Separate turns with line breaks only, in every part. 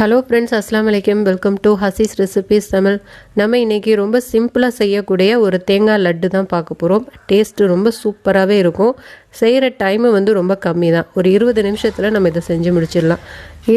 Hello friends, அஸ்ஸலாமு அலைக்கும். Welcome to Hasees recipes Tamil. நம்ம இன்றைக்கி ரொம்ப சிம்பிளாக செய்யக்கூடிய ஒரு தேங்காய் லட்டு தான் பார்க்க போகிறோம். டேஸ்ட்டு ரொம்ப சூப்பராகவே இருக்கும். செய்கிற டைமு ரொம்ப கம்மி தான். ஒரு 20 நிமிஷத்தில் நம்ம இதை செஞ்சு முடிச்சிடலாம்.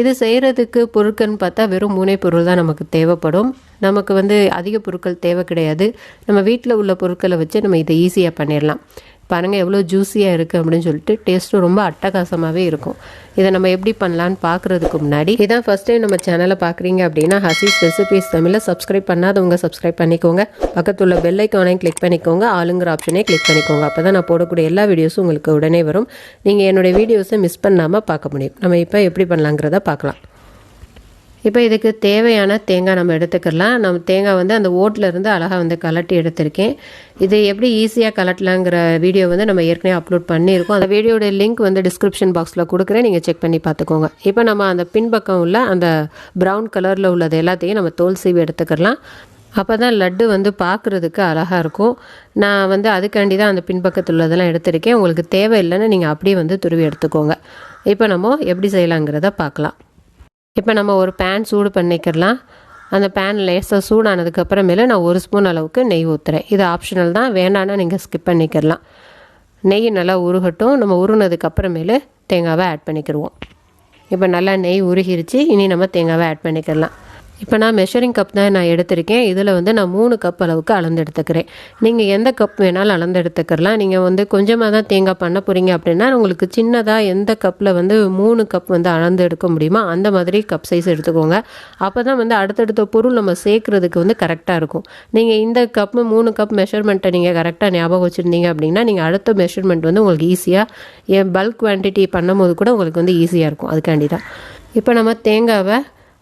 இது செய்கிறதுக்கு பொருட்கள்னு பார்த்தா வெறும் 3 பொருள் தான் நமக்கு தேவைப்படும். நமக்கு அதிக பொருட்கள் தேவை கிடையாது. நம்ம வீட்டில் உள்ள பொருட்களை வச்சு நம்ம இதை ஈஸியாக பண்ணிடலாம். பாருங்கள் எவ்வளோ ஜூஸியாக இருக்குது அப்படின்னு சொல்லிட்டு டேஸ்ட்டும் ரொம்ப அட்டகாசமாகவே இருக்கும். இதை நம்ம எப்படி பண்ணலான்னு பார்க்குறதுக்கு முன்னாடி இதான் ஃபஸ்ட் டைம் நம்ம சேனலை பார்க்குறீங்க அப்படின்னா ஹசீஸ் ரெசிபீஸ் தமிழில் சப்ஸ்கிரைப் பண்ணாதவங்க சப்ஸ்கிரைப் பண்ணிக்கோங்க. பக்கத்துள்ள பெல் ஐக்கானையும் கிளிக் பண்ணிக்கோங்க. ஆளுங்கிற ஆப்ஷனே கிளிக் பண்ணிக்கோங்க. அப்போ தான் நான் போடக்கூடிய எல்லா வீடியோஸும் உங்களுக்கு உடனே வரும். நீங்கள் என்னுடைய வீடியோஸை மிஸ் பண்ணாமல் பார்க்க முடியும். நம்ம இப்போ எப்படி பண்ணலாங்கிறத பார்க்கலாம். இப்போ இதுக்கு தேவையான தேங்காய் நம்ம எடுத்துக்கலாம். நம்ம தேங்காய் அந்த ஓட்டிலேருந்து அழகாக கலட்டி எடுத்திருக்கேன். இதை எப்படி ஈஸியாக கலட்டலாங்கிற வீடியோ நம்ம ஏற்கனவே அப்லோட் பண்ணியிருக்கோம். அந்த வீடியோட லிங்க் டிஸ்கிரிப்ஷன் பாக்ஸில் கொடுக்குறேன், நீங்கள் செக் பண்ணி பார்த்துக்கோங்க. இப்போ நம்ம அந்த பின்பக்கம் உள்ள அந்த ப்ரௌன் கலரில் உள்ளது எல்லாத்தையும் நம்ம தோல் சீவி எடுத்துக்கலாம். அப்போ தான் லட்டு பார்க்குறதுக்கு அழகாக இருக்கும். நான் அதுக்காண்டி தான் அந்த பின்பக்கத்தில் உள்ளதெல்லாம் எடுத்திருக்கேன். உங்களுக்கு தேவை இல்லைன்னு நீங்கள் அப்படியே துருவி எடுத்துக்கோங்க. இப்போ நம்ம எப்படி செய்யலாங்கிறத பார்க்கலாம். இப்போ நம்ம ஒரு பேன் சூடு பண்ணிக்கிறலாம். அந்த பேன் லேசாக சூடானதுக்கப்புறமேல நான் 1 ஸ்பூன் அளவுக்கு நெய் ஊற்றுறேன். இது ஆப்ஷனல் தான், வேணான்னா நீங்கள் ஸ்கிப் பண்ணிக்கிறலாம். நெய் நல்லா உருகட்டும். நம்ம உருகினதுக்கப்புறமேல தேங்காவை ஆட் பண்ணிக்கிடுவோம். இப்போ நல்லா நெய் உருகிருச்சு. இனி நம்ம தேங்காவை ஆட் பண்ணிக்கலாம். இப்போ நான் மெஷரிங் கப் தான் நான் எடுத்திருக்கேன். இதில் நான் 3 கப் அளவுக்கு அளந்து எடுத்துக்கிறேன். நீங்கள் எந்த கப் வேணாலும் அளந்து எடுத்துக்கிறலாம். நீங்கள் கொஞ்சமாக தான் தேங்காய் பண்ண போகிறீங்க அப்படின்னா உங்களுக்கு சின்னதாக எந்த கப்பில் 3 கப் அளந்து எடுக்க முடியுமோ அந்த மாதிரி கப் சைஸ் எடுத்துக்கோங்க. அப்போ தான் அடுத்தடுத்த பொருள் நம்ம சேர்க்குறதுக்கு கரெக்டாக இருக்கும். நீங்கள் இந்த கப்பு 3 கப் மெஷர்மெண்ட்டை நீங்கள் கரெக்டாக ஞாபகம் வச்சுருந்தீங்க அப்படின்னா நீங்கள் அடுத்த மெஷர்மெண்ட் உங்களுக்கு ஈஸியாக பல்க் குவான்டிட்டி பண்ணும்போது கூட உங்களுக்கு ஈஸியாக இருக்கும். அதுக்காண்டி தான் இப்போ நம்ம தேங்காவை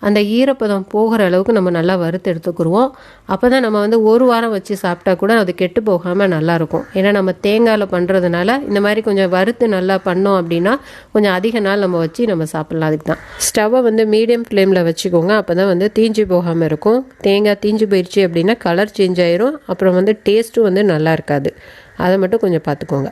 அந்த ஈரப்பதம் போகிற அளவுக்கு நம்ம நல்லா வறுத்து எடுத்துக்கிடுவோம். அப்போ தான் நம்ம ஒரு வாரம் வச்சு சாப்பிட்டா கூட அது கெட்டு போகாமல் நல்லாயிருக்கும். ஏன்னா நம்ம தேங்காயில் பண்ணுறதுனால இந்த மாதிரி கொஞ்சம் வறுத்து நல்லா பண்ணோம் அப்படின்னா கொஞ்சம் அதிக நாள் நம்ம வச்சு நம்ம சாப்பிட்லாம். அதுக்கு தான் ஸ்டவ்வை மீடியம் ஃப்ளேமில் வச்சுக்கோங்க. அப்போ தான் தீஞ்சு போகாமல் இருக்கும். தேங்காய் தீஞ்சு போயிடுச்சு அப்படின்னா கலர் சேஞ்ச் ஆயிரும். அப்புறம் டேஸ்ட்டும் நல்லா இருக்காது. அதை மட்டும் கொஞ்சம் பார்த்துக்கோங்க.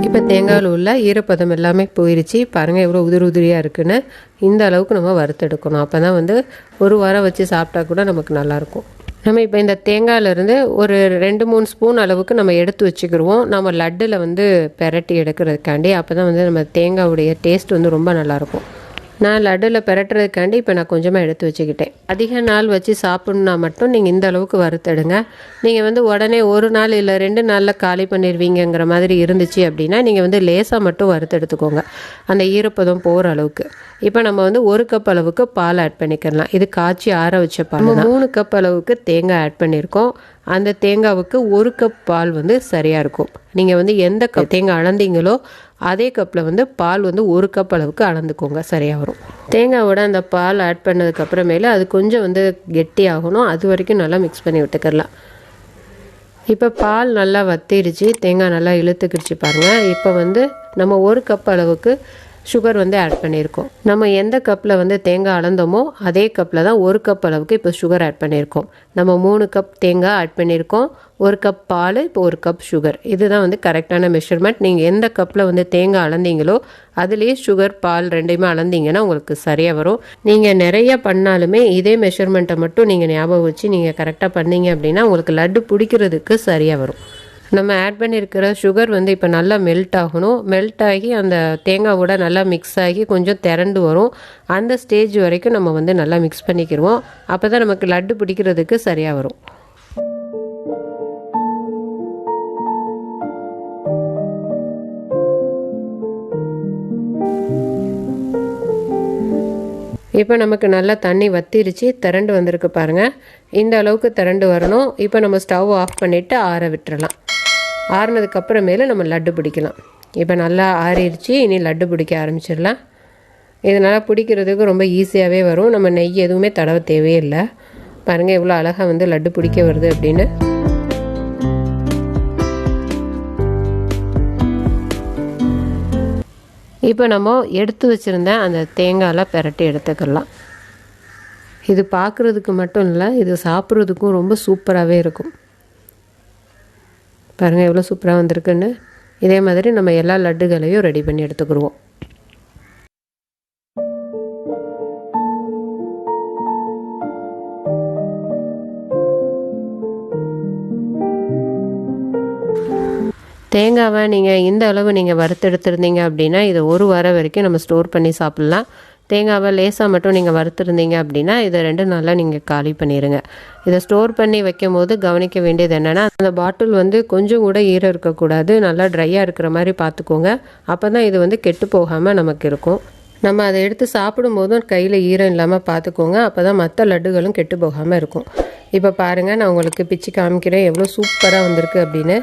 இப்போ தேங்காயில் உள்ள ஈரப்பதம் எல்லாமே போயிடுச்சு. பாருங்கள் எவ்வளோ உதிரியாக இருக்குன்னு. இந்த அளவுக்கு நம்ம வறுத்தெடுக்கணும். அப்போ தான் ஒரு வாரம் வச்சு சாப்பிட்டா கூட நமக்கு நல்லாயிருக்கும். நம்ம இப்போ இந்த தேங்காயிலேருந்து ஒரு 2-3 ஸ்பூன் அளவுக்கு நம்ம எடுத்து வச்சுக்கிடுவோம். நம்ம லட்டில் பெரட்டி எடுக்கிறதுக்காண்டி. அப்போ தான் நம்ம தேங்காவுடைய டேஸ்ட் ரொம்ப நல்லாயிருக்கும். நான் லட்டில் பெரட்டுறதுக்காண்டி இப்போ நான் கொஞ்சமாக எடுத்து வச்சுக்கிட்டேன். அதிக நாள் வச்சு சாப்பிட்ணுன்னா மட்டும் நீங்கள் இந்த அளவுக்கு வறுத்தெடுங்க. நீங்கள் உடனே 1 நாள் இல்லை 2 நாளில் காலி பண்ணிடுவீங்கிற மாதிரி இருந்துச்சு அப்படின்னா நீங்கள் லேசாக மட்டும் வறுத்தெடுத்துக்கோங்க, அந்த ஈரப்பதம் போகிற அளவுக்கு. இப்போ நம்ம 1 கப் அளவுக்கு பால் ஆட் பண்ணிக்கலாம். இது காய்ச்சி ஆற வச்ச பால். 3 கப் அளவுக்கு தேங்காய் ஆட் பண்ணியிருக்கோம். அந்த தேங்காவுக்கு 1 கப் பால் சரியாக இருக்கும். நீங்கள் எந்த கப் தேங்காய் அளந்தீங்களோ அதே கப்பில் பால் 1 கப் அளவுக்கு அளந்துக்கோங்க, சரியாக வரும். தேங்காயோட அந்த பால் ஆட் பண்ணதுக்கப்புறமேல அது கொஞ்சம் கெட்டி ஆகணும். அது வரைக்கும் நல்லா மிக்ஸ் பண்ணி விட்டுக்கிடலாம். இப்போ பால் நல்லா வத்திருச்சு, தேங்காய் நல்லா இழுத்துக்கிடுச்சு பாருங்கள். இப்போ நம்ம 1 கப் அளவுக்கு சுகர் ஆட் பண்ணியிருக்கோம். நம்ம எந்த கப்பில் தேங்காய் அளந்தோமோ அதே கப்பில் தான் 1 கப் அளவுக்கு இப்போ சுகர் ஆட் பண்ணியிருக்கோம். நம்ம 3 கப் தேங்காய் ஆட் பண்ணியிருக்கோம், 1 கப் பால், இப்போ 1 கப் சுகர். இதுதான் கரெக்டான மெஷர்மெண்ட். நீங்கள் எந்த கப்பில் தேங்காய் அளந்தீங்களோ அதுலேயே சுகர் பால் ரெண்டையுமே அளந்தீங்கன்னா உங்களுக்கு சரியாக வரும். நீங்கள் நிறைய பண்ணாலுமே இதே மெஷர்மெண்ட்டை மட்டும் நீங்கள் ஞாபகம் வச்சு நீங்கள் கரெக்டாக பண்ணீங்க அப்படின்னா உங்களுக்கு லட்டு பிடிக்கிறதுக்கு சரியாக வரும். நம்ம ஆட் பண்ணியிருக்கிற சுகர் இப்போ நல்லா மெல்ட் ஆகணும். மெல்ட் ஆகி அந்த தேங்காவோட நல்லா மிக்ஸ் ஆகி கொஞ்சம் திரண்டு வரும். அந்த ஸ்டேஜ் வரைக்கும் நம்ம நல்லா மிக்ஸ் பண்ணிக்கிடுவோம். அப்போ தான் நமக்கு லட்டு பிடிக்கிறதுக்கு சரியாக வரும். இப்போ நமக்கு நல்லா தண்ணி வத்திருச்சு, திரண்டு வந்திருக்கு பாருங்கள். இந்த அளவுக்கு திரண்டு வரணும். இப்போ நம்ம ஸ்டவ் ஆஃப் பண்ணிவிட்டு ஆற விட்டுறலாம். ஆறுனதுக்கப்புறமேல நம்ம லட்டு பிடிக்கலாம். இப்போ நல்லா ஆறிடுச்சு. இனி லட்டு பிடிக்க ஆரம்பிச்சிடலாம். இதனால் பிடிக்கிறதுக்கு ரொம்ப ஈஸியாகவே வரும். நம்ம நெய் எதுவுமே தடவை தேவையில்லை. பாருங்கள் எவ்வளோ அழகாக வந்து லட்டு பிடிக்க வருது அப்படின்னு. இப்போ நம்ம எடுத்து வச்சுருந்த அந்த தேங்காயெலாம் பெரட்டி எடுத்துக்கலாம். இது பார்க்குறதுக்கு மட்டும் இல்லை, இது சாப்பிட்றதுக்கும் ரொம்ப சூப்பராகவே இருக்கும். பாருங்கள் எவ்வளோ சூப்பராக வந்திருக்குன்னு. இதே மாதிரி நம்ம எல்லா லட்டுகளையும் ரெடி பண்ணி எடுத்துக்கிடுவோம். தேங்காவை நீங்கள் இந்த அளவு நீங்கள் வறுத்தெடுத்துருந்தீங்க அப்படின்னா இதை 1 வாரம் வரைக்கும் நம்ம ஸ்டோர் பண்ணி சாப்பிட்லாம். தேங்காவை லேசாக மட்டும் நீங்கள் வறுத்துருந்தீங்க அப்படின்னா இதை 2 நாளில் நீங்கள் காலி பண்ணிடுங்க. இதை ஸ்டோர் பண்ணி வைக்கும் போது கவனிக்க வேண்டியது என்னென்னா, அந்த பாட்டில் வந்து கொஞ்சம் கூட ஈரம் இருக்கக்கூடாது, நல்லா ட்ரையாக இருக்கிற மாதிரி பார்த்துக்கோங்க. அப்போ தான் இது வந்து கெட்டு போகாமல் நமக்கு இருக்கும். நம்ம அதை எடுத்து சாப்பிடும்போதும் கையில் ஈரம் இல்லாமல் பார்த்துக்கோங்க. அப்போ தான் மற்ற லட்டுகளும் கெட்டு போகாமல் இருக்கும். இப்போ பாருங்கள், நான் உங்களுக்கு பிச்சு காமிக்கிறேன் எவ்வளோ சூப்பராக வந்திருக்கு அப்படின்னு.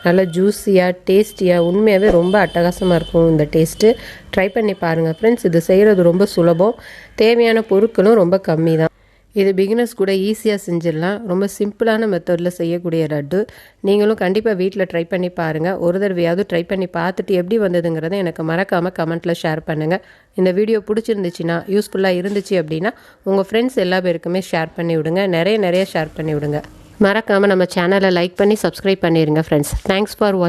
நல்லா ஜூஸியாக டேஸ்டியாக உண்மையாகவே ரொம்ப அட்டகாசமாக இருக்கும் இந்த டேஸ்ட்டு. ட்ரை பண்ணி பாருங்கள் ஃப்ரெண்ட்ஸ். இது செய்கிறது ரொம்ப சுலபம், தேவையான பொருட்களும் ரொம்ப கம்மி தான். இது பிகினர்ஸ் கூட ஈஸியாக செஞ்சிடலாம். ரொம்ப சிம்பிளான மெத்தடில் செய்யக்கூடிய லட்டு. நீங்களும் கண்டிப்பாக வீட்டில் ட்ரை பண்ணி பாருங்கள். ஒரு தடவையாவது ட்ரை பண்ணி பார்த்துட்டு எப்படி வந்ததுங்கிறத எனக்கு மறக்காமல் கமெண்ட்டில் ஷேர் பண்ணுங்கள். இந்த வீடியோ பிடிச்சிருந்துச்சின்னா, யூஸ்ஃபுல்லாக இருந்துச்சு அப்படின்னா உங்கள் ஃப்ரெண்ட்ஸ் எல்லா பேருக்குமே ஷேர் பண்ணி விடுங்க. நிறைய ஷேர் பண்ணி விடுங்க. மறக்காமல் நம்ம சேனலை லைக் பண்ணி சப்ஸ்கிரைப் பண்ணிடுங்க ஃப்ரெண்ட்ஸ். தேங்க்ஸ் ஃபார் வாட்சிங்.